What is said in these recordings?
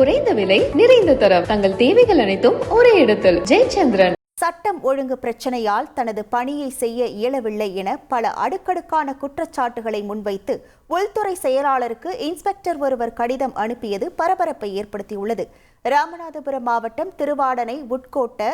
குறைந்த விலை நிறைந்த தரம் தங்கள் தேவைகள் அனைத்தும் ஒரே இடத்தில். ஜெயச்சந்திரன். சட்டம் ஒழுங்கு பிரச்சனையால் தனது பணியை செய்ய இயலவில்லை என பல அடுக்கடுக்கான குற்றச்சாட்டுகளை முன்வைத்து உள்துறை செயலாளருக்கு இன்ஸ்பெக்டர் ஒருவர் கடிதம் அனுப்பியது பரபரப்பை ஏற்படுத்தியுள்ளது. ராமநாதபுரம் மாவட்டம் திருவாடனை உட்கோட்ட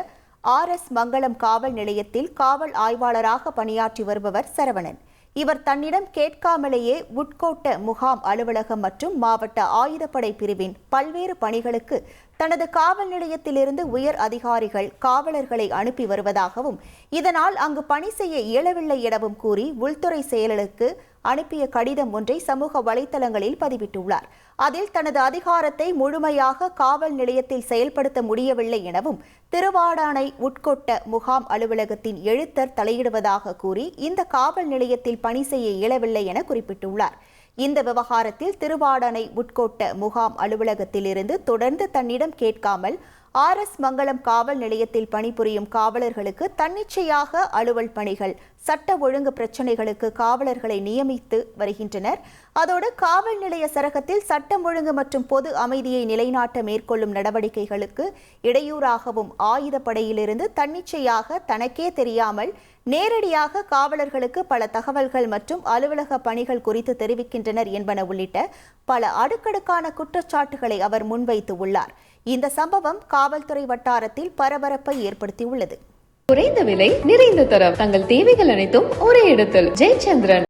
RS மங்கலம் காவல் நிலையத்தில் காவல் ஆய்வாளராக பணியாற்றி வருபவர் சரவணன். இவர் தன்னிடம் கேட்காமலேயே உட்கோட்ட முகாம் அலுவலகம் மற்றும் மாவட்ட ஆயுதப்படை பிரிவின் பல்வேறு பணிகளுக்கு தனது காவல் நிலையத்திலிருந்து உயர் அதிகாரிகள் காவலர்களை அனுப்பி வருவதாகவும் இதனால் அங்கு பணி செய்ய இயலவில்லை எனவும் கூறி உள்துறை செயலருக்கு அனுப்பிய கடிதம் ஒன்றை சமூக வலைதளங்களில் பதிவிட்டுள்ளார். அதில் தனது அதிகாரத்தை முழுமையாக காவல் நிலையத்தில் செயல்படுத்த முடியவில்லை எனவும் திருவாடானை உட்கொட்ட முகாம் அலுவலகத்தின் எழுத்தர் தலையிடுவதாக கூறி இந்த காவல் நிலையத்தில் பணி செய்ய இயலவில்லை என குறிப்பிட்டுள்ளார். இந்த விவகாரத்தில் திருவாடானை உட்கோட்ட முகாம் அலுவலகத்திலிருந்து தொடர்ந்து தன்னிடம் கேட்காமல் RS மங்கலம் காவல் நிலையத்தில் பணிபுரியும் காவலர்களுக்கு தன்னிச்சையாக அலுவல் பணிகள், சட்ட ஒழுங்கு பிரச்சினைகளுக்கு காவலர்களை நியமித்து வருகின்றனர். அதோடு காவல் நிலைய சரகத்தில் சட்டம் ஒழுங்கு மற்றும் பொது அமைதியை நிலைநாட்ட மேற்கொள்ளும் நடவடிக்கைகளுக்கு இடையூறாகவும் ஆயுதப்படையிலிருந்து தன்னிச்சையாக தனக்கே தெரியாமல் நேரடியாக காவலர்களுக்கு பல தகவல்கள் மற்றும் அலுவலக பணிகள் குறித்து தெரிவிக்கின்றனர் என்பன உள்ளிட்ட பல அடுக்கடுக்கான குற்றச்சாட்டுகளை அவர் முன்வைத்து உள்ளார். இந்த சம்பவம் காவல்துறை வட்டாரத்தில் பரபரப்பை ஏற்படுத்தியுள்ளது. குறைந்த விலை நிறைந்த தரம் தங்கள் தேவைகள் அனைத்தும் ஒரே இடத்தில். ஜெயச்சந்திரன்.